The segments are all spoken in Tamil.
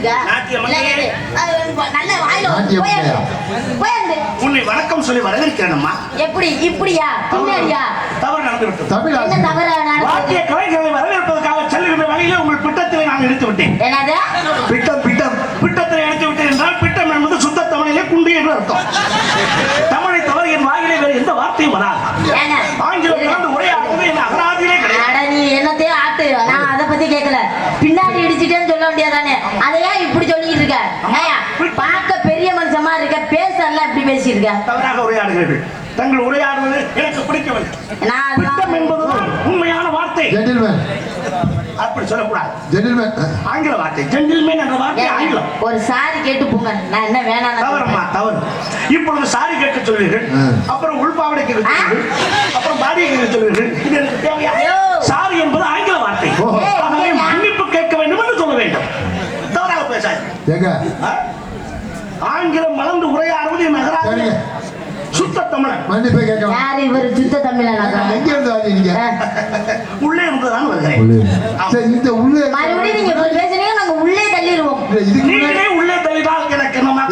பேசியிருக்க நல்ல வாயில உன்னை வணக்கம் சொல்லி வரவேற்கிறேன்மா. எப்படி இப்படியா பின்னாடியா தவறு நடந்துவிட்டது. என்ன தவறு வாத்திய கலைஞர்களை வரவேற்பதற்காக செல்லுகின்ற வழியிலே உங்கள் பிட்டத்தை நான் எடுத்து விட்டேன். என்னது பிட்டத்தை எடுத்து விட்டேன் என்றால் பிட்டம் என்பது சுத்த தமிழிலே குண்டு என்று அர்த்தம். தமிழை தவிர என் வாயிலே வேறு எந்த வார்த்தையும் வராது. ஆங்கிலம் கலந்து உரையாடுவது என் அகராதியிலே கிடையாது. நீ என்னத்தையும் ஆட்டு, நான் அதை பத்தி கேட்கல. பின்னாடி இடிச்சிட்டேன்னு சொல்ல முடியாதானே, அதையா இப்படி சொல்லிட்டு இருக்க? பார்க்க பெரிய மனுஷமா இருக்க, பேசல இப்படி பேசியிருக்க. தவறாக உரையாடுகிறீர்கள். தங்கள் உரையாடுவது எனக்கு பிடிக்கவில்லை. பிட்டம் என்பதுதான் உண்மையான வார்த்தை. அப்படி சொல்லக்கூடாது. ஆங்கில வார்த்தை ஜென்டில்மேன் என்ற வார்த்தை ஆங்கிலம். ஒரு சாரி கேட்டு போங்க. நான் என்ன வேணாம். தவறுமா தவறு. இப்பொழுது சாரி கேட்க சொல்வீர்கள், அப்புறம் உள்பாவடை கேட்க சொல்வீர்கள், அப்புறம் பாடியை கேட்க சொல்வீர்கள். இது எனக்கு தேவையா? சாரி என்பது ஆங்கில வார்த்தை. ஆகவே மன்னிப்பு கேட்க வேண்டும் என்று சொல்ல வேண்டும். தவறாக பேசாது. ஆங்கிலம் மலர்ந்து உரையாடுவது நகராது சுத்த தமிழன். மன்னிப்பு கேட்க யார் இவர்? சுத்த தமிழன். எங்க இருந்து வரீங்க? உள்ளே இருந்துதான் வருகிறேன். இந்த உள்ளே மறுபடியும் நீங்க பேசுறீங்க, நாங்க உள்ளே தள்ளிடுவோம். நீங்களே உள்ளே தள்ளினால் எனக்கு என்னமா?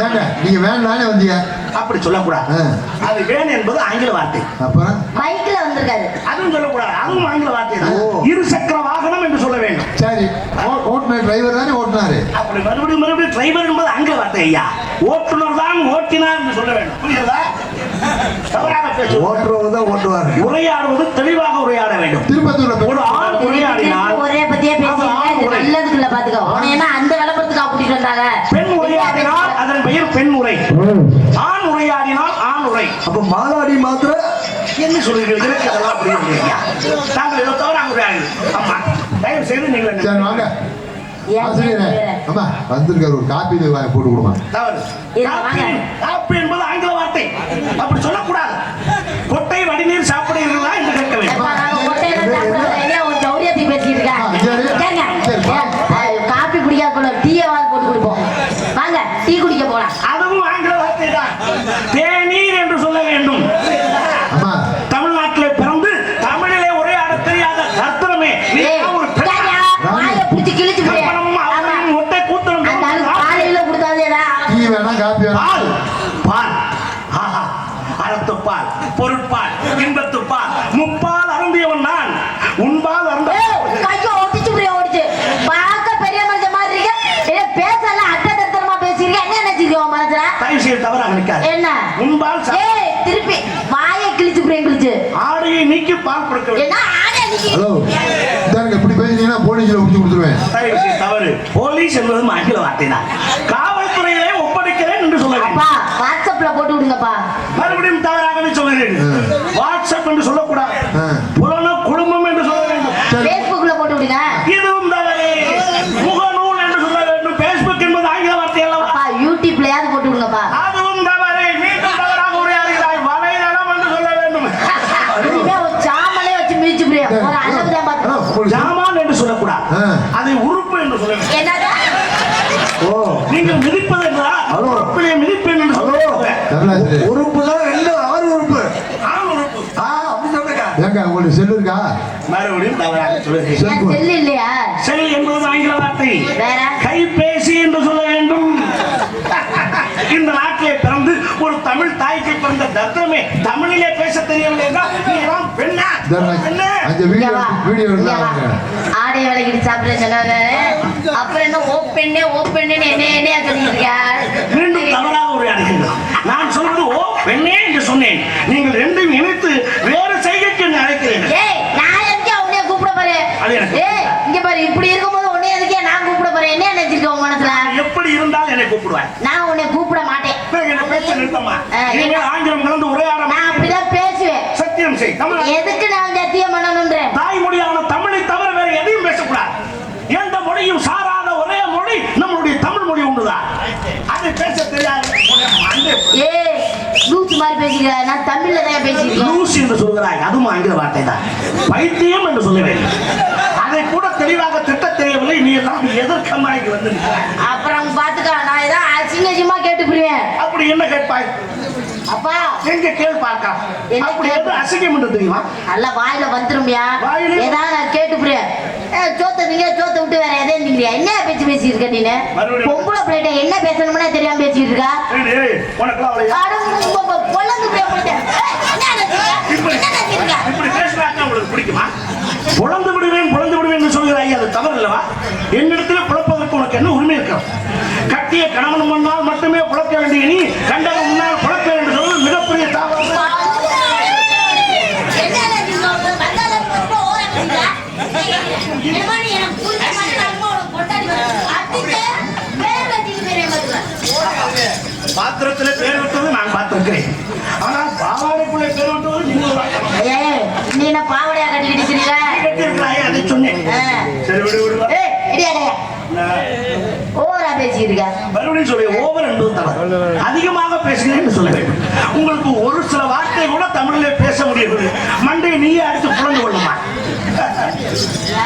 நீங்க வேணானே வந்தீங்க. அப்படி சொல்லக்கூடாது. அது வேணும் என்பது ஆங்கில வார்த்தை. அப்புறம் பைக்ல வந்திருக்காரு, அதுவும் சொல்லக்கூடாது. அதுவும் ஆங்கில வார்த்தை தான். இரு சக்கர வாகனம் என்று சொல்ல வேண்டும். சரி, ஓட்டுநர் டிரைவர் தானே ஓட்டுனாரு. அப்படி மறுபடியும் டிரைவர் என்பது ஆங்கில வார்த்தை. ஐயா, ஓட்டுநர் தான் ஓட்டினார் என்று சொல்ல வேண்டும். புரியுதா? தவறாக பேச ஓட்டுறவர் ஓட்டுவார். உரையாடுவது தெளிவாக உரையாட வேண்டும். திருப்பத்தூர்ல ஒரு ஆண் உரையாடினால் ஒரே பத்தியே பேசுறீங்க. நல்லதுக்குள்ள பாத்துக்கோ. ஏன்னா அந்த விளம்பரத்துக்கு கூட்டிட்டு வந்தாங்க. பெண் உரையாடினால் அதன் பெயர் பெண் உரை. ஆண் உரையாடினால் ஆண் உரை. அப்ப மாலாடி மாத்திர என்ன சொல்றீர்கள்? அதெல்லாம் அப்படி இல்லையா? தாங்கள் ஏதோ தவறாக உரையாடு. அம்மா தயவு செய்து நீங்கள் சரி வாங்க. வந்திருக்காரு, ஒரு காப்பி போட்டு கொடுமா. காப்பி என்பது ஆங்கில வார்த்தை. அப்படி சொல்லக்கூடாது. கொட்டை வடிநீர் சாப்பிடுறீர்களா என்று கேட்க வேண்டும். காப்பி குடிக்காத போல டீயாவது போட்டு கொடுப்போம். வாங்க டீ குடிக்க போலாம். அதுவும் ஆங்கில வார்த்தை தான். தேநீர் என்று சொல்ல வேண்டும். தமிழ்நாட்டிலே பிறந்து தமிழிலே உரையாட தெரியாத கர்த்தனமே அறத்துப்பால் பொருட்பால் இன்பத்துப்பால் முப்பால் அருந்தியவன் நான். உன்பால் அருந்த ஓடிச்சு பார்க்க பெரிய மனுஷன் மாதிரி இருக்க. பேசல அட்டத்தரமா பேசிருக்க. என்ன நினைச்சிருக்கோம் மனசுல? தயவு செய்து தவறாக நினைக்காது. என்ன உன்பால் திருப்பி வாயை கிழிச்சு கிழிச்சு ஆடையை நீக்கி பால் கொடுக்க வேண்டும். ஹலோ, இப்படி பேசினீங்கன்னா போலீஸ்ல முடிச்சு கொடுத்துருவேன். தயவு செய்து தவறு. போலீஸ் என்பது ஆங்கில வார்த்தை தான். காவல்துறையிலே ஒப்படைக்கிறேன் என்று சொல்ல வேண்டும். வாட்ஸ்அப்ல போட்டு விடுங்கப்பா. மறுபடியும் தவறாகவே சொல்லுகிறேன். வாட்ஸ்அப் என்று சொல்லக்கூடாது. புலன குடும்பம் என்று சொல்ல வேண்டும். பேஸ்புக்ல போட்டு விடுங்க. இதுவும் தவறு. முகநூல் என்று சொல்ல வேண்டும். பேஸ்புக் என்பது ஆங்கில வார்த்தை அல்லவா? யூடியூப்லயாவது போட்டு விடுங்கப்பா. அதுவும் தவறு. மீண்டும் தவறாக உரையாடுகிறாய். வலைதளம் என்று சொல்ல வேண்டும். ஒரு சாமலே வச்சு மிதிச்சு புரியும். ஒரு அளவுதான் பார்த்து ஜாமான் என்று சொல்லக்கூடாது. அதை உறுப்பு என்று சொல்ல வேண்டும். என்னடா நீங்கள் மிதிப்பது என்றால் உறுப்பிலே மிதிப்பேன் என்று சொல்லுவாங்க. உறுப்பு தான் ரெண்டு ஆறு உறுப்பு. ஆண் உறுப்பு. அப்படி சொல்லுங்க. ஏங்க உங்களுக்கு செல் இருக்கா? மறுபடியும் தவறாக சொல்லுகிறேன். செல் இல்லையா? செல் என்பது ஆங்கில வார்த்தை. வேற கைபேசி என்று சொல்ல வேண்டும். இந்த நாட்டிலே பிறந்து ஒரு தமிழ் தாய்க்கு பிறந்த தத்திரமே தமிழிலே பேச தெரியவில்லை என்றால் நீ எல்லாம் பெண்ணா? ஆடைய விலைக்கு சாப்பிடுறேன் சொன்னாங்க. அப்புறம் என்ன ஓப்பெண்ணே ஓப்பெண்ணே என்ன சொல்லிருக்க? மீண்டும் தவறாக உரையாடுகிறீர்கள். நான் சொல்வது ஓ பெண்ணே என்று சொன்னேன். நீங்கள் ரெண்டும் இணைத்து வேறு செய்கைக்கு அழைக்கிறீர்கள். நான் எதுக்கே உன்னைய கூப்பிட போறேன்? இங்க பாரு, இப்படி இருக்கும்போது உன்னைய எதுக்கே நான் கூப்பிட போறேன்? என்ன நினைச்சிருக்க உன் மனசுல? எப்படி இருந்தால் என்னை கூப்பிடுவாய்? நான் உன்னை கூப்பிட மாட்டேன். ஆங்கிலம் கலந்து உரையாட நான் அப்படிதான் பேசுவேன். சத்தியம் செய். எதுக்கு நான் சத்தியம் பண்ணணும்ன்றேன்? தாய்மொழியான தமிழை தவிர வேற எதையும் பேசக்கூடாது. எந்த மொழியும் சாராத ஒரே மொழி நம்மளுடைய தமிழ் மொழி ஒன்றுதான். அதை பேச தெரியாது. லூஸ் மாதிரி பேசுகிற. நான் தமிழ்ல தான் பேசிக்கிறேன். லூஸ் என்று சொல்கிறாய். அதுவும் ஆங்கில வார்த்தை தான். பைத்தியம் என்று சொல்ல வேண்டும். அதை கூட தெளிவாக திட்ட தெரியவில்லை. நீ எல்லாம் எதற்கமாய்க்கு வந்து அப்புறம் பாத்துக்க. நான் ஏதாவது அசிங்கமா கேட்டு புரிவேன். அப்படி என்ன கேட்பாய்? அப்பா எங்க கேள் பார்க்க. அப்படி எது அசிங்கம் என்று தெரியுமா? நல்ல வாயில வந்துருமியா? ஏதாவது நான் கேட்டு புரிவேன். சோத்த விட்டு வேற எதை நிக்கிறியா? என்ன பேச்சு பேசிட்டு இருக்க நீ? பொம்பளை பிள்ளைகிட்ட என்ன பேசணும்னு தெரியாம பேசிட்டு இருக்கா? உனக்குலாம் அவளையா பொழந்து இப்படி பேசுறாங்க உங்களுக்கு பிடிக்குமா? புலந்து விடுவேன் சொல்கிறாய், அது தவறு இல்லவா? என்னிடத்துல புலப்பதற்கு உனக்கு என்ன உரிமை இருக்கிறது? கட்டிய கணவன் முன்னால் மட்டுமே புலக்க வேண்டிய நீ கண்டவன் முன்னால் புலக்க வேண்டும் சொல்வது மிகப்பெரிய தவறு. பாத்திரத்திலே பேர் விட்டது நான் பார்த்திருக்கிறேன், ஆனால் பாவாடைக்குள்ளே பேர் விட்டது நீ என்ன பாவடையா கட்டிக்கிட்டு அதை சொன்னேன். சரி விடுவா ஓவரா பேசிட்டு இருக்க. மறுபடியும் சொல்லி ஓவர் என்பது தவறு. அதிகமாக பேசுகிறேன் சொல்ல வேண்டும். உங்களுக்கு ஒரு சில வார்த்தை கூட தமிழிலே பேச முடியவில்லை. மண்டையை நீயே அடித்து புலந்து கொள்ளுமா?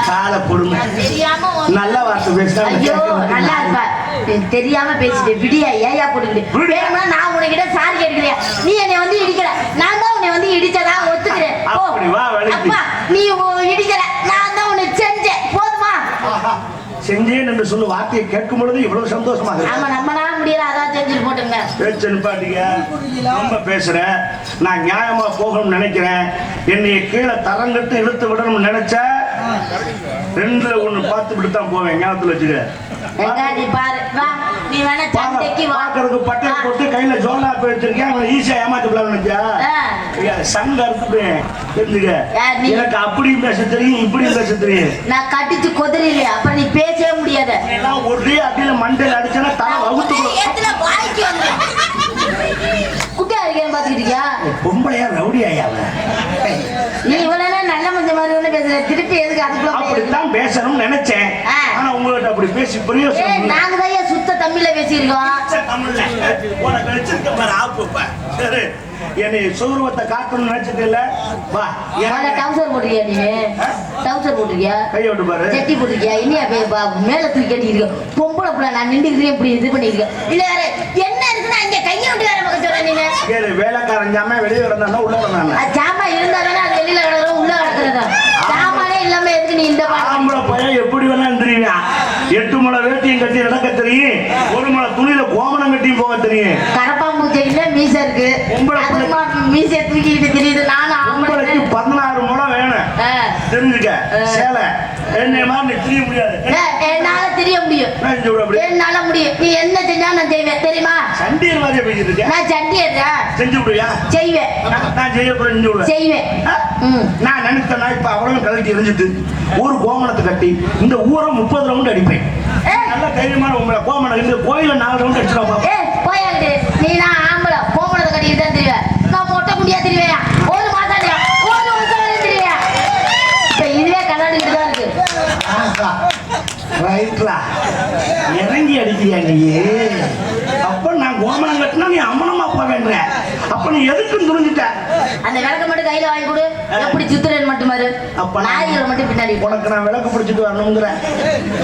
கால கொடுமை. நல்ல வார்த்தை பேசினா ஐயோ நல்லா இருப்பா. தெரியாம பேசிட்டு விடியா ஏயா போட்டுக்கிட்டு நான் உனக்கிட்ட சாரி கேட்கிறேன். நீ என்னை வந்து இடிக்கல, நான் தான் உன்னை வந்து இடிச்சதா ஒத்துக்கிறேன். அப்பா நீ இடிக்கல, நான் தான் உன்னை செஞ்சேன். போதுமா? செஞ்சேன் என்று சொல்லு வார்த்தையை கேட்கும் பொழுது இவ்வளவு சந்தோஷமாக ஆமா நம்மனா முடியல, அதான் செஞ்சுட்டு போட்டுங்க. பேச்சு நிப்பாட்டிங்க. ரொம்ப பேசுறேன். நான் நியாயமா போகணும்னு நினைக்கிறேன். என்னைய கீழே தரங்கட்டு இழுத்து விடணும்னு நினைச்ச ரெண்டுல ஒண்ணு பார்த்து விட்டு தான் போவேன். ஞாபகத்துல வச்சுக்க. நீ பாரு வா, நீ வேணா சண்டைக்கு வா. பாக்குறதுக்கு பட்டை போட்டு கையில ஜோலா போய் வச்சிருக்கேன். அவன் ஈஸியா ஏமாத்தலாம் நினைச்சா சங்க அறுத்துப்பேன். தெரிஞ்சுக்க, எனக்கு அப்படியும் பேச தெரியும் இப்படியும் பேச தெரியும். நான் கட்டிச்சு கொதிரில்லையா, அப்புறம் நீ பேசவே முடியாது. ஒரே அடியில மண்டையில அடிச்சா தலை வகுத்து குட்டியா இருக்கேன்னு பாத்துக்கிட்டியா? பொம்பளையா ரவுடியா? நீ இவ்வளவு நல்ல மஞ்சள் மாதிரி பேசுற, திருப்பி எதுக்கு அதுக்குள்ள? அப்படித்தான் பேசணும்னு நினைச்சேன், ஆனா உங்கள்ட்ட அப்படி பேசி பிரயோசனம். நாங்க தான் சுத்த தமிழ்ல பேசியிருக்கோம். தமிழ்ல உனக்கு வச்சிருக்க பாரு ஆப்பு. சரி, என்னை சுகர்வத்தை காட்டணும்னு நினைச்சது இல்ல. வா, டவுசர் போட்டிருக்கியா? நீ டவுசர் போட்டிருக்கியா? கையை விட்டு பாரு. சட்டி போட்டிருக்கியா? இனியா மேல தூக்கி கட்டிருக்க பொம்பளை புள்ள. நான் நின்றுக்கிறேன் இப்படி இது பண்ணிருக்கேன். இல்ல வேற என்ன இருக்குன்னா இங்க கையை விட்டு வேற பக்கம் சொல்ற நீங்க. வேலைக்காரன் ஜாமா வெளியே வரந்தானா உள்ள வந்தானா? ஜாமா இருந்தா தானே அது வெளியில கிடக்குறோம் உள்ள கிடக்குறதா. ஜாமானே இல்லாம எதுக்கு நீ இந்த ஆம்பளை பையன் எப்படி வேணா தெரியுமா? 8 முளை வேட்டியும் கட்டி நடக்க தெரியும், 1 முளை துணியில கோமணம் கட்டியும் போக தெரியும். கரப்பாம்பூச்சையில மீச இருக்கு, மீசை தூக்கிட்டு தெரியுது. நானும் ஆம்பளைக்கு 16 முளை வேணும் தெரிஞ்சுக்க. சேலை என்ன மாதிரி தெரிய முடியாது. என்னால தெரிய முடியும், என்னால முடியும். நீ என்ன செஞ்சா நான் செய்வேன் தெரியுமா? சண்டியர் மாதிரியே பேசிட்டு இருக்க. நான் சண்டியர் செஞ்சு விடுவியா? செய்வேன். நான் செய்ய போறேன், செஞ்சு விடுவேன். செய்வேன். நான் நினைத்தேன்னா இப்ப அவ்வளவு கழட்டி எரிஞ்சிட்டு ஒரு கோமணத்தை கட்டி இந்த ஊரை 30 ரவுண்ட் அடிப்பேன். நல்ல தைரியமான உங்களை கோமணம் இந்த கோயில 4 ரவுண்ட் அடிச்சிடா. போயாண்டு நீ நான் ஆம்பளை கோமணத்தை கட்டிட்டு தான் தெரியுவேன். நான் மொட்டை முடியா தெரியுவேன். ஒரு மாசம் ஒரு வருஷம் வரையும் தெரியுவேன். இப்ப இதுவே கண்ணாடிக்கிட்டு தான் இருக்கு. இறங்கி அடிக்கிறியா நீ? அப்ப நான் கோமணம் கட்டினா நீ அம்மனமா போவேன்ற. அப்ப நீ எதுக்குன்னு துணிஞ்சிட்ட. அந்த விளக்க மட்டும் கையில வாங்கி கொடு. எப்படி சுத்துறேன் மட்டும் மாறு. அப்ப நாய்களை மட்டும் பின்னாடி. உனக்கு நான் விளக்கு பிடிச்சிட்டு வரணுங்கிற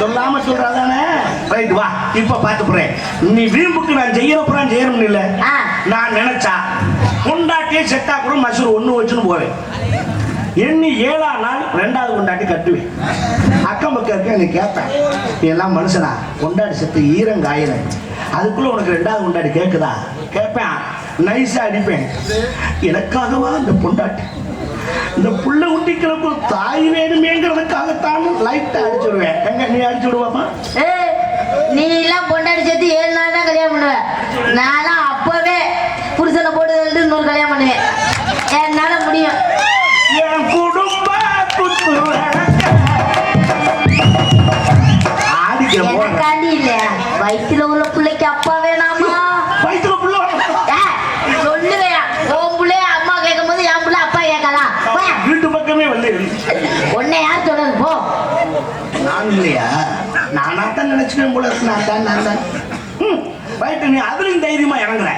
சொல்லாம சொல்றாதானே? ரைட் வா, இப்ப பாத்து போறேன். நீ வீம்புக்கு நான் செய்யறப்புறம் செய்யணும் இல்ல. நான் நினைச்சா கொண்டாட்டியே செட்டா கூட மசூர் 1 வச்சுன்னு போவேன். எண்ணி 7ஆம் நாள் 2வது கொண்டாட்டி கட்டுவேன். அக்கம் பக்கம் இருக்க நீ கேட்பேன், நீ எல்லாம் மனுஷனா? கொண்டாடி செத்து ஈரங்காயிரம் அதுக்குள்ள உனக்கு 2வது கொண்டாடி கேட்குதா கேட்பேன். நைஸா அடிப்பேன். எனக்காகவா இந்த பொண்டாட்டி? இந்த புள்ள குட்டிகளுக்கு தாய் வேணுமேங்கிறதுக்காகத்தான் லைட்டா அடிச்சுடுவேன். எங்க நீ அடிச்சு விடுவாமா? நீ எல்லாம் பொண்டாடி சேர்த்து 7 நாள் தான் கல்யாணம் பண்ணுவேன். நானும் அப்பவே புருஷனை போட்டு இன்னொரு கல்யாணம் பண்ணுவேன். என்னால முடியும். என் குடும்ப எனக்காண்டி இல்ல, வயிற்றுல உள்ள பிள்ளைக்கு அப்பா வேணாமா? வயிற்றுல புள்ள சொல்லுவேன். உன் பிள்ளைய அம்மா கேட்கும் போது என் பிள்ளை அப்பா கேட்கலாம். வீட்டு பக்கமே வந்து உன்னை யார் சொல்றது? போ. நான் இல்லையா? நானாத்தான் நினைச்சுக்கேன் போல. நான் தான் ரைட்டு. நீ அதுலயும் தைரியமா இறங்குற.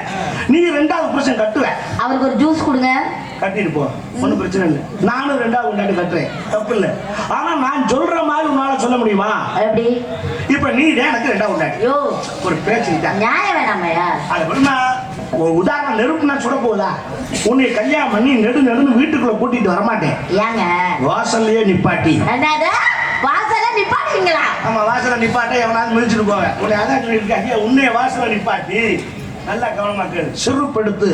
நீ 2வது புருஷன் கட்டுவ. அவருக்கு ஒரு ஜூஸ் கொடுங்க. கட்டிட்டு போ, ஒன்றும் பிரச்சனை இல்லை. நானும் 2வது கொண்டாடி கட்டுறேன், தப்பு இல்லை. ஆனா நான் சொல்ற மாதிரி உன்னால சொல்ல முடியுமா? எப்படி? இப்ப நீ எனக்கு 2வது கொண்டாடி ஒரு பேச்சு நியாயம் வேணாமையா? அது வேணுமா? உதாரணம் நெருப்புனா சுட போதா? உன்னை கல்யாணம் பண்ணி நெடுன்னு வீட்டுக்குள்ள கூட்டிட்டு வரமாட்டேன். ஏங்க வாசல்லையே நிப்பாட்டி வாசல் போவீங்களா? ஆமா, வாசல நிப்பாட்ட எவனாவது மிதிச்சுட்டு போவேன். உன்னை அதான் சொல்லியிருக்காங்க, உன்னைய வாசல நிப்பாட்டி நல்லா கவனமா கேளு. சிறுப்படுத்து.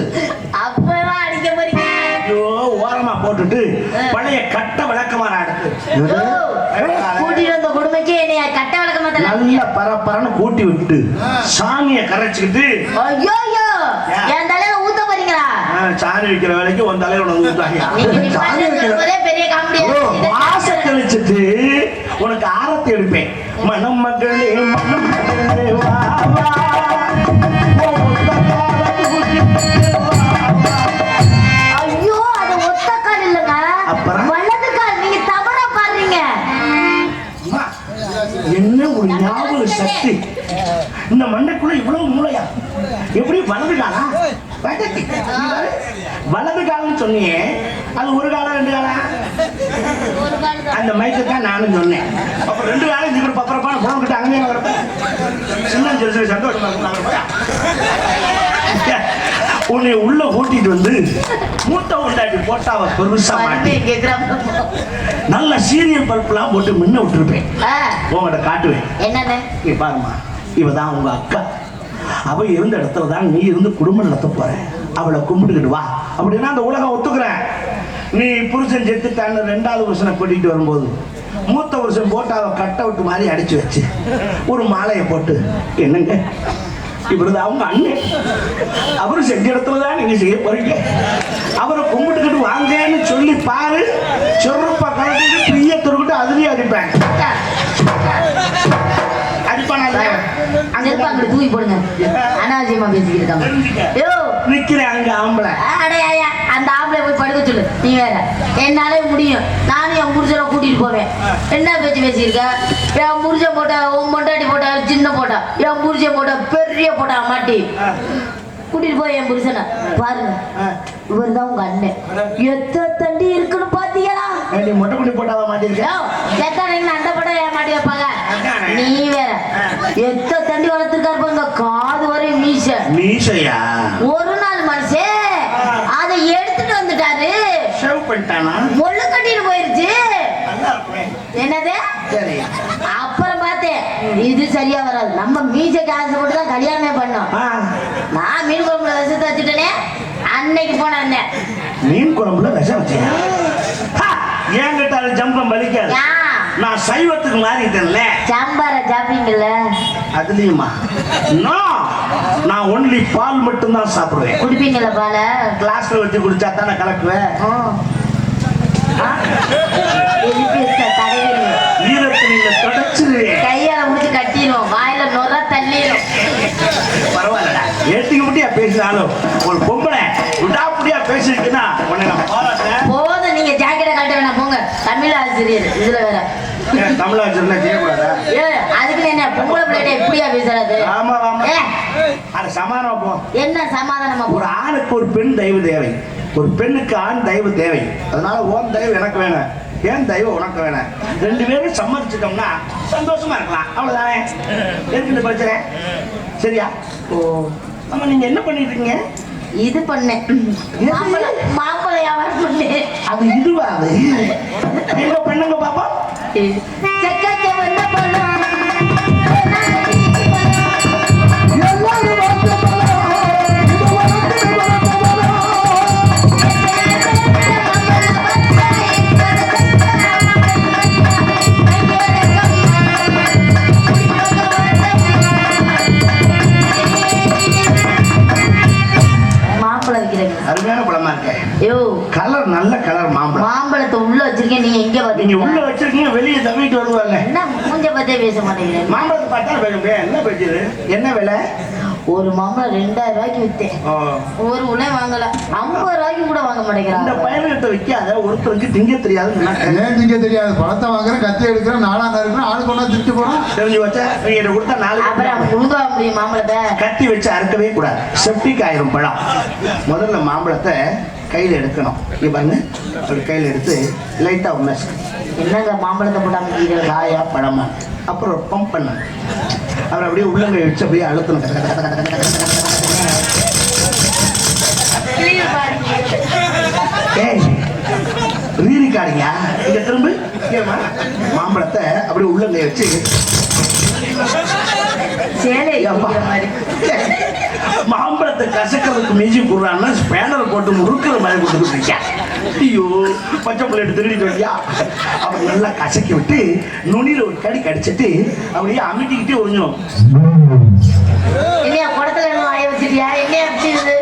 அப்பதான் அடிக்க போறீங்க. ஐயோ, ஓரமா போட்டுட்டு பழைய கட்ட விளக்கமா எடுத்து கூட்டிட்டு வந்த குடும்பக்கே என்னைய கட்ட விளக்கமா நல்ல பரப்பரன்னு கூட்டி விட்டு சாமியை கரைச்சுக்கிட்டு. ஐயோ என் தலையில ஊத்த போறீங்களா? சாணி வைக்கிற வேலைக்கு உன் தலையில ஊத்தாங்க. பெரிய காமெடியா ஆசை தெளிச்சுட்டு உனக்கு ஆரத்தி எடுப்பேன். மனம் மகளே மனம் மகளே வா வா, ஐயோ அது ஒத்த கால் இல்லங்க, அப்புறம் வலது கால். நீங்க தவறா பாருங்க. என்ன ஒரு ஞாபக சக்தி! இந்த மண்டைக்குள்ள இவ்வளவு மூளையா? எப்படி வலது காலா? வலது காலம் சொன்னியே, அது ஒரு காலம் ரெண்டு காலம்? அந்த மைக்கு தான் நானும் சொன்னேன். அப்ப ரெண்டு காலம் இந்த பப்பரப்பான புறம் கிட்ட அங்கே வரப்ப சின்ன சொல்லி சந்தோஷமா இருக்கும். உன்னை உள்ள கூட்டிட்டு வந்து மூட்டை உண்டாட்டி போட்டா அவ பெருசா மாட்டி நல்ல சீரியல் பல்பெல்லாம் போட்டு முன்ன விட்டுருப்பேன். உங்கள்கிட்ட காட்டுவேன். என்னன்னு நீ பாருமா, இவதான் உங்க அக்கா. அவ இருந்த இடத்துல தான் நீ இருந்து குடும்பம் நடத்த போற. அவளை கும்பிட்டுக்கிட்டு வா அப்படின்னா அந்த உலகம் ஒத்துக்கிறேன். நீ புருஷன் செத்துட்டான்னு ரெண்டாவது புருஷனை கூட்டிட்டு வரும்போது மூத்த புருஷன் போட்டு அவ கட்ட விட்டு மாதிரி அடிச்சு வச்சு ஒரு மாலையை போட்டு, என்னங்க இப்படிதான் அவங்க அண்ணன், அவரு செஞ்ச இடத்துல தான் நீங்க செய்ய போறீங்க, அவரை கும்பிட்டுக்கிட்டு வாங்கன்னு சொல்லி பாரு. சொருப்பா கலந்துட்டு பிரிய துருக்கிட்டு அதுலயே அடிப்பேன். தூக்கி போடுங்க. அனாவசியமா பேசிக்கிட்டு இருக்காங்க. நிக்கிறேன் அங்க ஆம்பளை. அந்த ஆம்பளை போய் படுக்க சொல்லு. நீ வேற என்னாலே முடியும். நானும் என் புருஷனை கூட்டிட்டு போவேன். என்ன பேச்சு பேசியிருக்க? என் புருஷன் போட்டா உன் பொண்டாட்டி போட்டா சின்ன போட்டா, என் புருஷன் போட்டா பெரிய போட்டா மாட்டி கூட்டிட்டு போய் என் புருஷனை பாருங்க. இவர் தான் உங்க அண்ணன். எத்த தண்டி இருக்குன்னு பாத்தீங்களா? மொட்டை குடி போட்டாவ மாட்டிருக்கேன். அந்த படம் ஏன் மாட்டி வைப்பாங்க? நீ வேற எத்த தண்டி வளர்த்துருக்காரு பாருங்க, காது வரை மீச. மீசையா? ஒரு நாள் மனுஷன் அதை எடுத்துட்டு வந்துட்டாரு. ஷேவ் பண்ணிட்டானா? முள்ளு கட்டிட்டு போயிருச்சு. என்னது? சரி. அப்புறம் பார்த்தேன் இது சரியா வராது, நம்ம மீசைக்கு ஆசைப்பட்டு தான் கல்யாணமே பண்ணோம். நான் மீன் குழம்புல விஷத்தை வச்சுட்டேனே, அன்னைக்கு போனேன். மீன் குழம்புல விஷம் வச்சேன். ஏங்கிட்ட அது ஜம்பம் வலிக்காது. நான் சைவத்துக்கு மாறிட்டேன்ல. சாம்பார சாப்பிட்டீங்கல்ல? அதுலயுமா? நான் ஒன்லி பால் மட்டும் தான் சாப்பிடுவேன். குடிப்பீங்கல்ல பால? கிளாஸ்ல வச்சு குடிச்சா தானே கலக்குவேன். ஈரத்துல தொடச்சிருவேன். கையால முடிச்சு கட்டிடும், வாயில நொற தள்ளிடும். பரவாயில்லடா, ஏத்திக்க முடியா பேசினாலும் ஒரு பொம்பளை விடாப்படியா பேசிருக்குன்னா உன்னை நான் பாராட்டுறேன். போதும், நீங்க ஜாக்கெட்டை கட்ட வேணாம் போங்க. தமிழ் ஆசிரியர் இதுல வேற தமிழ் ஆசிரியர் செய்யக்கூடாதா? அதுக்கு என்ன பொம்பளை பிள்ளைகிட்ட எப்படியா பேசுறது? ஆமா ஆமா, அது சமாதானம் போ. என்ன சமாதானமா? ஒரு ஆணுக்கு ஒரு பெண் தெய்வ தேவை, ஒரு பெண்ணுக்கு ஆண் தெய்வ தேவை. அதனால ஓன் தெய்வம் எனக்கு வேணும், ஏன் தெய்வம் உனக்கு வேணும். ரெண்டு பேரும் சம்மதிச்சிட்டோம்னா சந்தோஷமா இருக்கலாம். அவ்வளவுதானே. எதுக்கு இந்த பிரச்சனை? சரியா? ஓ ஆமா, நீங்க என்ன பண்ணிட்டு இருக்கீங்க? இது பண்ணேன், மாப்பிள்ளை வியாபாரம் பண்ணேன். அது இதுவா? அது எங்க பெண்ணுங்க பாப்பா? செக்கச்ச வந்த பழம் அருமையான பழமா இருக்க. யோ கலர் நல்ல கலர் மாம்பழம். மாம்பழத்தை உள்ள வச்சிருக்கேன், நீங்க எங்க பாத்தீங்க? நீங்க உள்ள வச்சிருக்கீங்க, வெளியே தவிட்டு வருவாங்க. என்ன மூஞ்ச பத்தே பேச மாட்டேங்கிறேன். மாம்பழத்தை பார்த்தா பேசுங்க. என்ன பேசுது? என்ன விலை? ஒரு மாம்பழம் 2000 ரூபாய்க்கு வித்தேன். ஒரு உள்ள வாங்கல, 50 ரூபாய்க்கு கூட வாங்க மாட்டேங்கிறாங்க. இந்த பயன்கிட்ட விற்காத ஒருத்தருக்கு திங்க தெரியாது. ஏன் திங்க தெரியாது? பழத்தை வாங்குறேன், கத்தி எடுக்கிறேன், 4 இருக்கிறேன், ஆளு கொண்டா திட்டு போறோம். தெரிஞ்சு வச்சா நீங்க கொடுத்தா 4 அப்புறம் முழுங்க முடியும் மாம்பழத்தை. கத்தி வச்சு அறுக்கவே கூடாது, செப்டிக் ஆயிரும் பழம். முதல்ல மாம்பழத்தை கையில் எடுக்கணும். நீ பாருங்க, ஒரு கையில் எடுத்து லைட்டா உணர்ச்சி. என்னங்க மாம்பழத்தை போட்டாங்க? காயா பழமா? அப்புறம் பம்ப் பண்ணணும். அப்புறம் அப்படியே உள்ளங்கை வச்சு அப்படியே அழுத்தணும். ரீரி காடிங்க இங்க திரும்ப ஏமா மாம்பழத்தை அப்படியே உள்ளங்கை வச்சு மாம்பழத்தை கசக்கிறதுக்கு மிஞ்சி போடுறான்னா ஸ்பேனர் போட்டு முறுக்கிற மாதிரி கொடுத்துட்டு ஐயோ பச்சை பிள்ளைட்டு திருடிட்டு வரியா அப்படி நல்லா கசக்கி விட்டு நுனியில ஒரு கடி கடிச்சிட்டு அப்படியே அமிட்டிக்கிட்டே ஒரிஞ்சிடும். இல்லையா குடத்துல என்ன வாய வச்சிருக்கியா என்ன வச்சிருது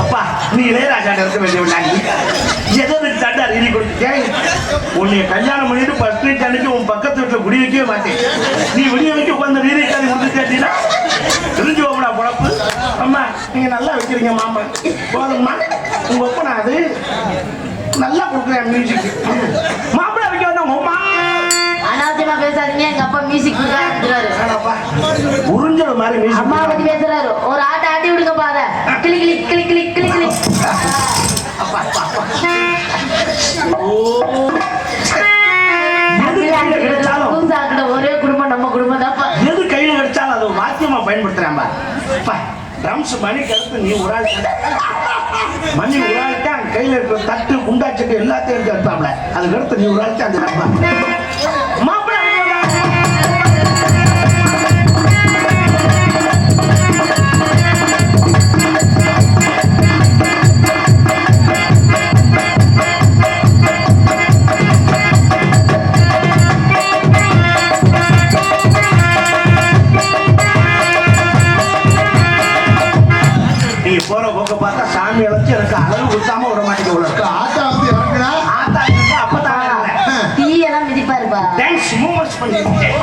அப்பா நீ இளையராஜா இருக்க வேண்டிய எதற்கு தண்டா எழுதி கொடுத்துட்டேன். உன்னை கல்யாணம் பண்ணிட்டு ஃபர்ஸ்ட் நைட் அன்னைக்கு உன் பக்கத்து வீட்டுல குடி வைக்கவே மாட்டேன். நீ விடிய வைக்க உட்காந்து ரீதி காதி கொடுத்துட்டேன்னா தெரிஞ்சு போகடா பொழப்பு. அம்மா நீங்க நல்லா வைக்கிறீங்க மாமா போதும்மா உங்க ஒப்ப நான் அது நல்லா கொடுக்குறேன் மியூசிக் மாப்பிள்ள வைக்க வந்தா உமா அனாவசியமா பேசாதீங்க. எங்க அப்பா மியூசிக் உறிஞ்சல் மாதிரி மியூசிக் அம்மா பத்தி பேசுறாரு. ஒரு ஆட்டை ஆட்டி விடுங்க பாத கிளி கிளி கிளி கிளி கிளி கிளி. ஒரே குடும்பம் நம்ம குடும்பம் தான். எது கையில கிடைச்சாலும் அதை வாக்கியமா பயன்படுத்துறான். ட்ரம்ஸ் மணி கருத்து நீ ஒரு ஆள் மணி ஒரு ஆள்கிட்ட கையில இருக்கிற தட்டு குண்டாச்சட்டு எல்லாத்தையும் எடுத்து எடுத்தாப்ல அதுக்கு அடுத்து நீ ஒரு ஆள்கிட்ட அந்த மாப்பிள்ள போற போக்க பார்த்தா சாமி அழைச்சு எனக்கு அளவு கொடுத்தாம விட மாட்டேங்க. ஆட்டா வந்து இறங்குனா ஆத்தா அப்பதான் டீ எல்லாம் மிதிப்பாருப்பா. டான்ஸ் மூவ்மெண்ட்ஸ் பண்ணிருக்கேன்.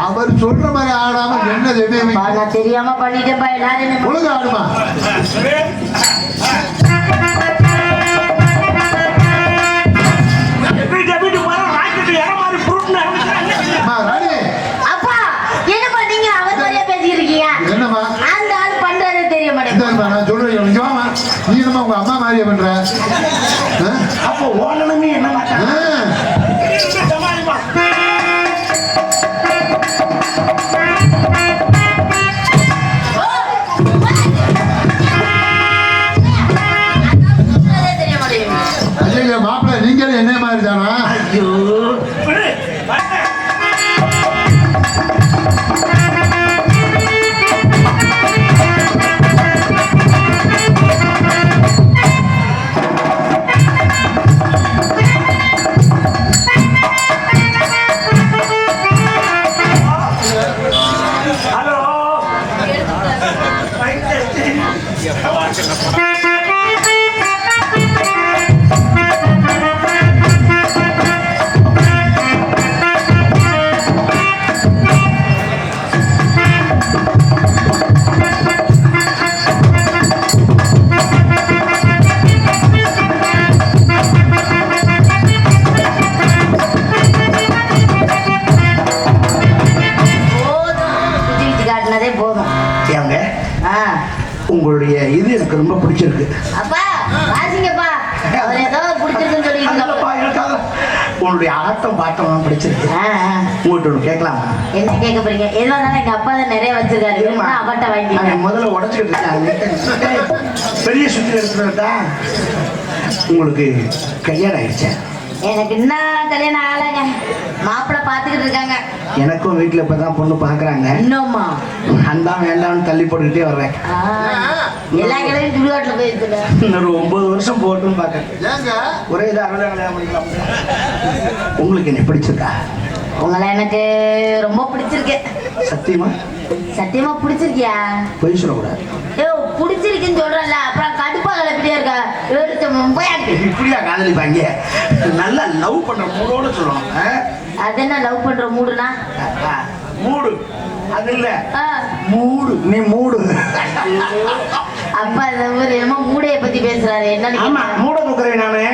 அவர் சொல்ற மாதிரி ஆடாம என்ன நான் தெரியாம பண்ணிட்டேன்ப்பா. எல்லாரும் ஒழுங்கு ஆடுமா அப்பா என்ன பண்ணீங்க? அவர் வரையா பேசிக்கிறீங்க. என்னமா அந்த ஆள் பண்றதே தெரிய மாட்டேங்குது. நான் சொல்றேன் நீ என்னமா உங்க அம்மா மாதிரியா பண்ற அப்போ ஓடணுமே என்ன மாப்பிள்ள நீங்களும் என்ன மாதிரி தானா? ஐயோ உங்களுடைய இது எனக்கு ரொம்ப பிடிச்சிருக்கு. அப்பா வாசிங்கப்பா. அவர் ஏதோ பிடிச்சிருக்குன்னு சொல்லிருக்காங்க. உங்களுடைய ஆட்டம் பாட்டம் பிடிச்சிருக்கு. உங்கள்கிட்ட ஒன்று கேட்கலாமா? என்ன கேட்க போறீங்க? எதுவா இருந்தாலும் எங்க அப்பா தான் நிறைய வச்சிருக்காரு. அவட்ட வாங்கி முதல்ல உடச்சுக்கிட்டு இருக்காங்க. பெரிய சுத்தி இருக்கிறதா உங்களுக்கு கல்யாணம் ஆயிடுச்சா? எனக்கு இன்னும் கல்யாணம் ஆகலைங்க. மாப்பிள்ளை பார்த்துக்கிட்டு இருக்காங்க. எனக்கும் வீட்டுல இப்பதான் பொண்ணு பாக்குறாங்க. இன்னும்மா அந்த வேண்டாம்னு தள்ளி போட்டுக்கிட்டே வர்றேன். எல்லா கிளையும் சுடுகாட்டுல போயிருக்குங்க. இன்னொரு 9 வருஷம் போட்டுன்னு பாக்க ஏங்க ஒரே இது கல்யாணம் பண்ணிக்கலாம். உங்களுக்கு என்ன பிடிச்சிருக்கா? உங்களை எனக்கு ரொம்ப பிடிச்சிருக்கு. சத்தியமா சத்தியமா பிடிச்சிருக்கியா? பொய் சொல்லக்கூடாது. ஏ பிடிச்சிருக்குன்னு சொல்றல, அப்புறம் கடுப்பா கிளப்பிட்டே இருக்கா? இப்படியா காதலிப்பாங்க? நல்லா லவ் பண்ற மூடோட சொல்லணும். அது என்ன லவ் பண்ற மூடுனா? மூடு அது இல்ல, மூடு. நீ மூடு. அப்பா இந்த ஊர் என்னமோ மூடைய பத்தி பேசுறாரு. என்ன? ஆமா, மூட தூக்குறேன் நானே.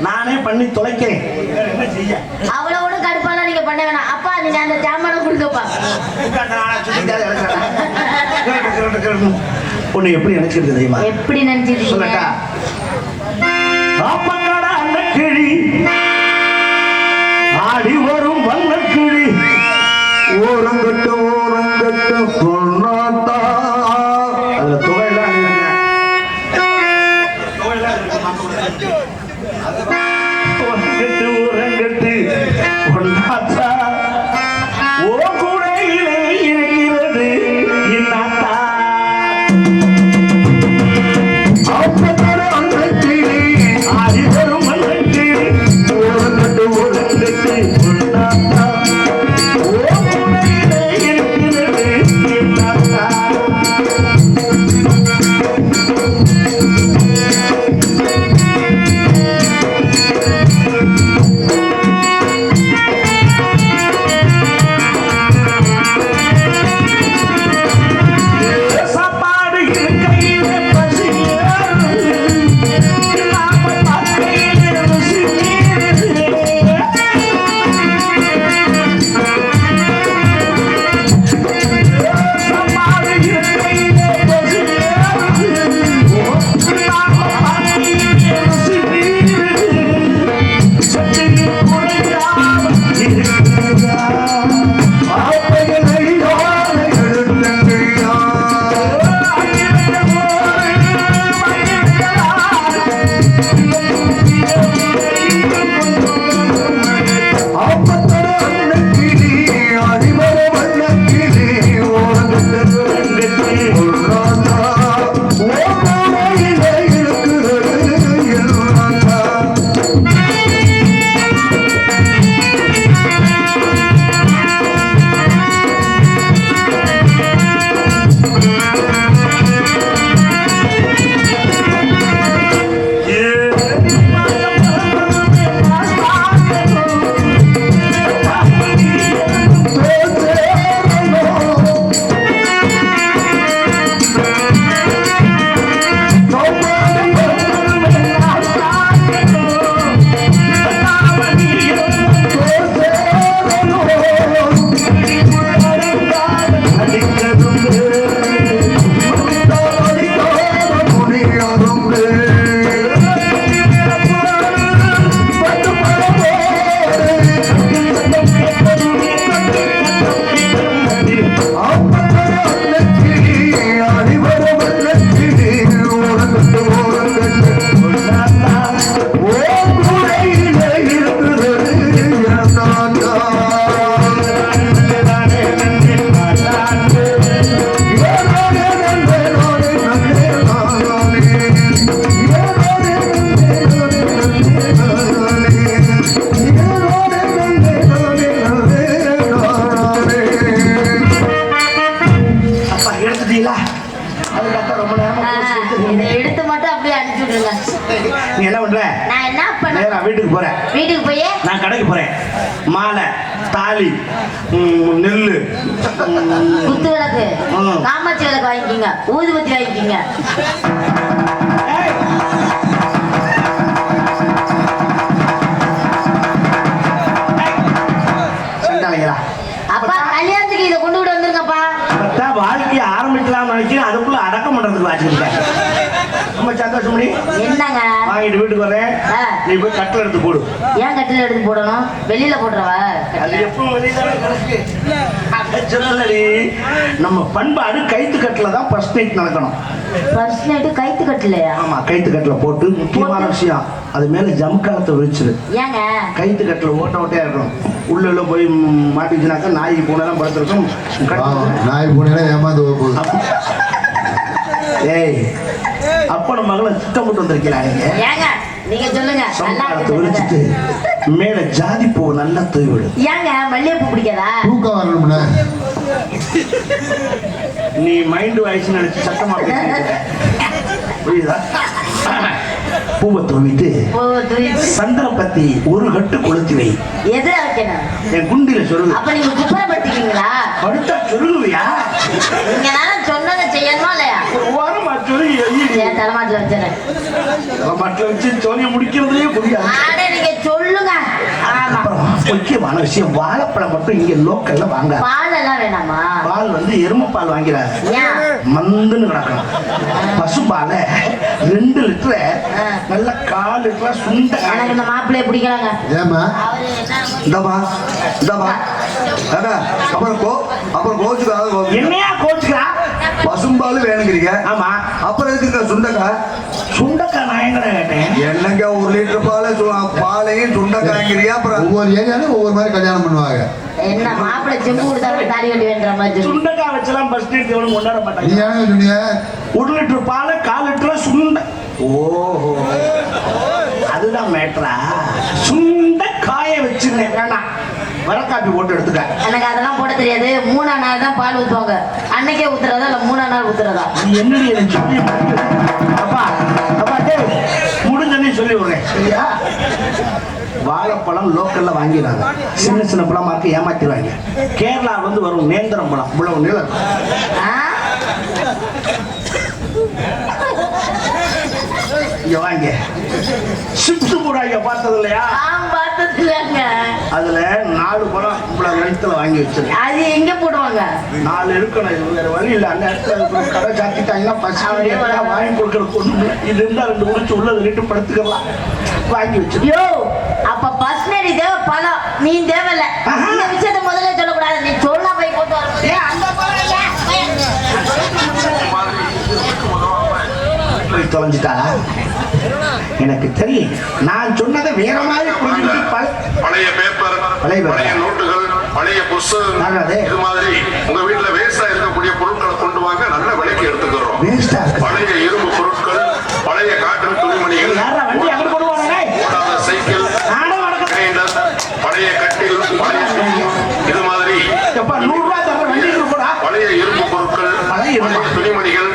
நானே பண்ணி தொலைக்கிறேன். என்ன செய்ய? அவ்வளவு கூட கடுப்பானா நீங்க பண்ண வேணாம். அப்பா நீங்க அந்த ஜாமான கொடுக்கப்பா. உன்னை எப்படி நினைச்சிருக்கு தெரியுமா? எப்படி நினைச்சிருக்கீங்க? சொல்லட்டா? ஆப்பக்காடா அந்த கிளி ஆடி வரும் வல்ல கிளி ஓரங்கட்டு ஓரங்கட்டு பொன்னாத்தா. அதுல துவையெல்லாம் ஓரங்கட்டு ஓரங்கட்டு பொன்னாத்தா ஓ கூடையிலே இருக்கிறது இன்னாத்தா. ஆடி வரும் வல்ல கிளி ஓரங்கட்டு ஓரங்கட்டு பொன்னாத்தா ஓ கூடையிலே இருக்கிறது இன்னாத்தா. சாப்பாடு இருக்கையிலே பசி நாம பார்க்கையிலே ருசி. சாப்பாடு இருக்கையிலே பசி நாம பார்க்கையிலே ருசி. சத்தியில் குறையாம இருக்கிறதா ஆப்பைகள் அடியோடு எழுந்தங்கையா. ஆப்பத்தோட வண்ண கிளி அடிமர வண்ண கிளி ஓரங்கட்டு பொன்னாத்தா ஓ கூடையிலே இருக்கிறது இன்னாத்தா. அப்பா எடுத்துட்டீங்களா? அதுக்கப்புறம் ரொம்ப நேரமா இதை எடுத்து மட்டும் அப்படியே அனுப்பிச்சு விடுங்க. நீ என்ன பண்ற? நான் என்ன பண்ண? நேரா வீட்டுக்கு போறேன். வீட்டுக்கு போய் நான் கடைக்கு போறேன். மாலை, தாலி, நெல்லு, குத்து விளக்கு, காமாட்சி விளக்கு வாங்கிக்கிங்க, ஊதுபத்தி வாங்கிக்கிங்க. ஏய், சண்டாளைங்களா? அப்பா கல்யாணத்துக்கு இதை கொண்டு விட்டு வந்துருங்கப்பா. வாழ்க்கையை ஆரம்பிக்கலாம் நினைக்கிறேன், அதுக்குள்ள அடக்கம் பண்றதுக்கு வாச்சிருக்கேன். ரொம்ப சந்தோஷம். தங்கமணி என்னங்க வாங்கிட்டு வீட்டுக்கு வரேன். நீ போய் கட்டில் எடுத்து போடு. ஏன் கட்டில எடுத்து போடணும்? வெளியில போடுறவ அது எப்போ வெளியில கிடக்கு. சொல்லலடி, நம்ம பண்பாடு கைத்து கட்டில தான் ஃபர்ஸ்ட் நைட் நடக்கணும். ஃபர்ஸ்ட் நைட் கைத்து கட்டலையா? ஆமா, கைத்து கட்டில போட்டு முக்கியமான விஷயம் அது மேல ஜம்காலத்தை விரிச்சிரு. ஏங்க கைத்து கட்டில ஓட்ட ஓட்டையா இருக்கணும். உள்ள போய் மாட்டிச்சுனாக்கா நாய் பூனைலாம் படுத்திருக்கும். நாய் பூனையில ஏமாந்து போகுது. ஏய், அப்பன மகளை திட்டம் போட்டு வந்திருக்கிறாங்க. ஏங்க நீங்க சொல்லுங்க. ஜம்காலத்தை விரிச்சிட்டு மேல ஜாதி பூ நல்லா தூவி விடு. ஏங்க மல்லிகைப்பூ பிடிக்காதா? தூக்கம் வரணும்ல. நீ மைண்ட் வாய்ஸ் நினைச்சு சத்தமா புரியுதா? பூவை தூவிட்டு சந்தனம் பத்தி ஒரு கட்டு கொளுத்தி வை. எதிர வைக்கணும். என் குண்டில சொல்லு. அப்ப நீங்க குப்பரப்படுத்திக்கீங்களா? படுத்தா சொல்லுவியா? நீங்க சொன்னதை செய்யணுமா இல்லையா? வாரமா சொல்லி என் தலைமாட்டில் வச்சுறேன். தலைமாட்டில் வச்சு சோனியை முடிக்கிறதுலயே புரியாது. நீங்க சொல்லுங்க. ஆமா, முக்கியமான விஷயம், வாழைப்பழம் மட்டும் இங்க லோக்கல்ல வாங்க. பால் எல்லாம் வேணாமா? பால் வந்து எருமை பால் வாங்கிறாரு. மந்துன்னு கிடக்கணும். பசுபால 2 லிட்டர் நல்ல 4 லிட்டர் சுண்ட. எனக்கு இந்த மாப்பிள்ளைய பிடிக்கிறாங்க. ஏமா இந்தமா இந்தமா அப்புறம் கோச்சுக்காக என்னையா கோச்சுக்கா? பசும்பால் வேணுங்கிறீங்க. ஆமா, அப்புறம் எதுக்குங்க சுண்டக்காய்? சுண்டக்காய் நான் எங்கடா கேட்டேன்? என்னங்க 1 லிட்டர் பாலையும் சுண்டக்காய்ங்கிறியா? அப்புறம் ஒவ்வொரு ஏரியாலும் ஒவ்வொரு மாதிரி கல்யாணம் பண்ணுவாங்க. என்ன மாப்பிள்ளை செம்பு கொடுத்தா தாலி கட்டி வேண்ட மாதிரி சுண்டக்காய் வச்செல்லாம் ஃபர்ஸ்ட் நைட் எவ்வளவு கொண்டாட நீ மாட்டாங்க. ஏங்க சொன்னீங்க? 1 லிட்டர் பால் 4 லிட்டர் சுண்ட. ஓஹோ, அதுதான் மேட்ரா. சுண்ட காய வச்சிருந்தேன். வேணாம், வர காப்பி போட்டு எடுத்துக்க. எனக்கு அதெல்லாம் போட தெரியாது. 3ஆம் நாள் தான் பால் ஊத்துவாங்க. அன்னைக்கே ஊத்துறதா இல்ல 3ஆம் நாள் ஊத்துறதா? நீ என்னடி எனக்கு சொல்லி அப்பா அப்பா டேய், முடிஞ்சனே சொல்லி விடுறேன் சரியா? வாழைப்பழம் லோக்கல்ல வாங்கிடுறாங்க. சின்ன சின்ன பழம் மார்க்கு ஏமாத்திடுவாங்க. கேரளா வந்து வரும் நேந்திரம் பழம் இவ்வளவு நீளம். இங்க வாங்க. சிப்ஸ் போடாங்க, பார்த்தது இல்லையா? பார்த்தது இல்லைங்க. அதுல 4 பழம் இவ்வளவு நிலத்துல வாங்கி வச்சிருக்கேன். அது எங்க போடுவாங்க? 4 இருக்கணும். இது வேற வழி இல்லை. அந்த இடத்துல கடை சாத்திட்டாங்கன்னா பசி வாங்கி கொடுக்கறது ஒண்ணு இல்லை. இது இருந்தா 2 உரிச்சு உள்ளது 2 படுத்துக்கலாம். வாங்கி வச்சிருக்கேன். யோ, அப்ப பர்சனரி தேவை, பழம் நீ தேவையில்ல. இந்த விஷயத்தை முதல்ல சொல்லக்கூடாது. நீ சொன்னா போய் போட்டு வர. அந்த பழம் இல்ல போய் தொலைஞ்சிட்டா எனக்கு தெரியும். நான் சொன்னதை வேற மாதிரி புரிஞ்சுக்கிட்டு பழைய பேப்பர், பழைய நோட்டுகள், பழைய புஸ்தகம், இது மாதிரி உங்க வீட்டுல வேஸ்டா இருக்கக்கூடிய பொருட்களை கொண்டு வாங்க, நல்ல விலைக்கு எடுத்துக்கிறோம். பழைய இரும்பு பொருட்கள், பழைய காட்டன் துணிமணிகள், ஓடாத சைக்கிள், கிரைண்டர், பழைய கட்டில், பழைய இது மாதிரி பழைய இரும்பு பொருட்கள், பழைய துணிமணிகள்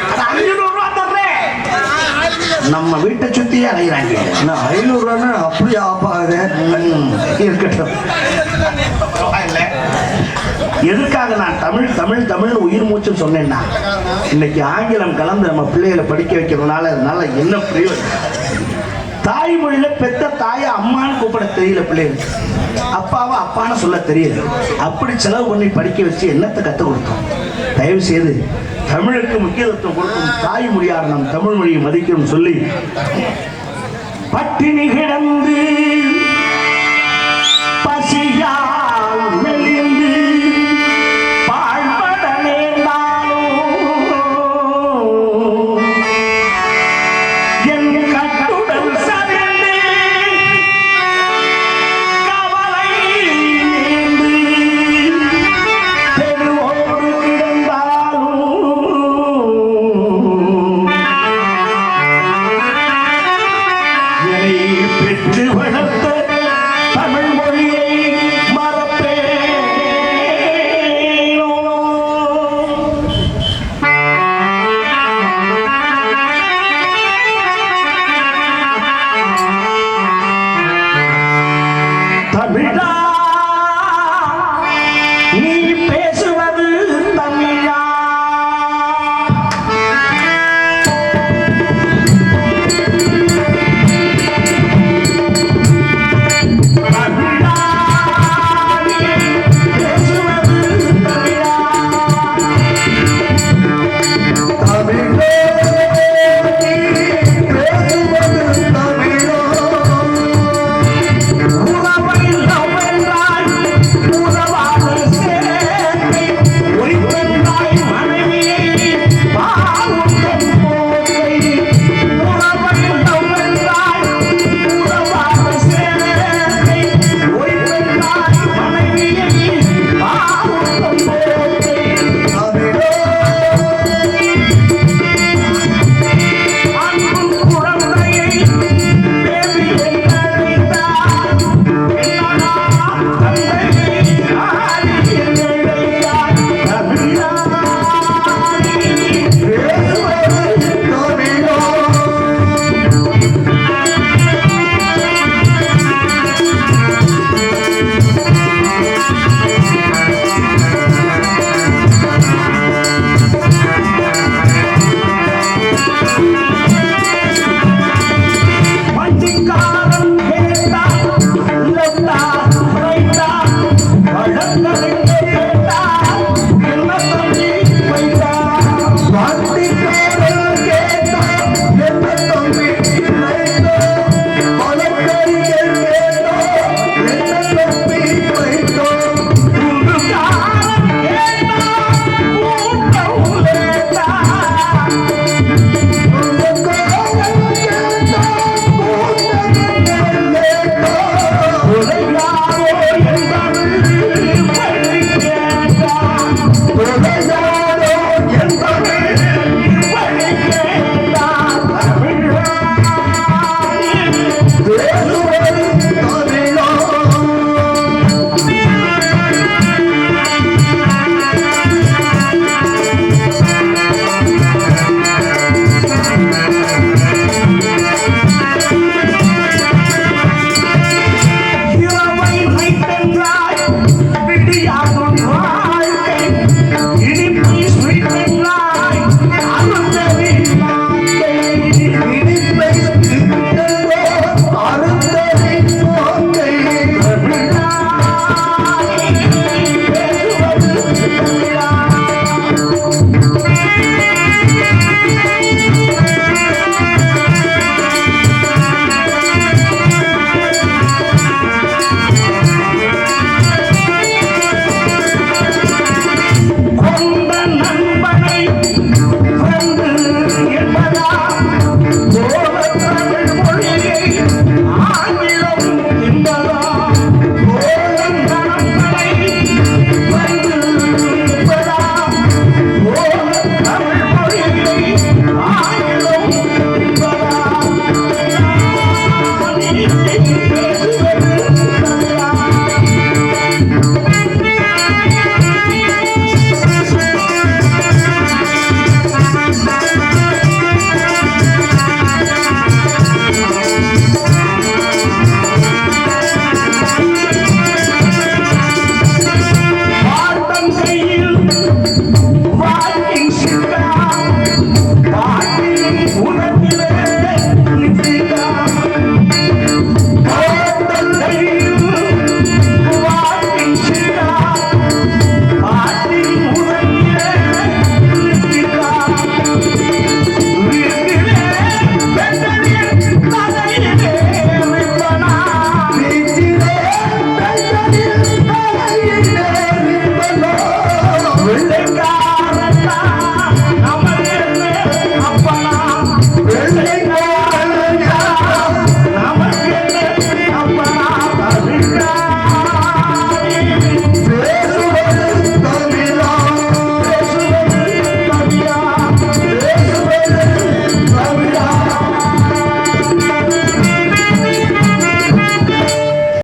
நம்ம வீட்டை சுத்தியே அலைகிறாங்க. 500 ரூபா அப்படியே ஆப்பாது. இருக்கட்டும், எதுக்காக நான் தமிழ் தமிழ் தமிழ் உயிர் மூச்சு சொன்னேன்னா, இன்னைக்கு ஆங்கிலம் கலந்து நம்ம பிள்ளைகளை படிக்க வைக்கிறதுனால அதனால என்ன பிரயோஜனம்? தாய்மொழியில பெத்த தாயை அம்மான்னு கூப்பிட தெரியல பிள்ளைகள், அப்பாவை அப்பான்னு சொல்ல தெரியல. அப்படி செலவு பண்ணி படிக்க வச்சு என்னத்தை கற்றுக் கொடுத்தோம்? தயவு செய்து தமிழுக்கு முக்கியத்துவம் கொடுக்கும் தாய்மொழியார் நம் தமிழ் மொழியை மதிக்கணும் சொல்லி, பட்டினி கிடந்து பசியா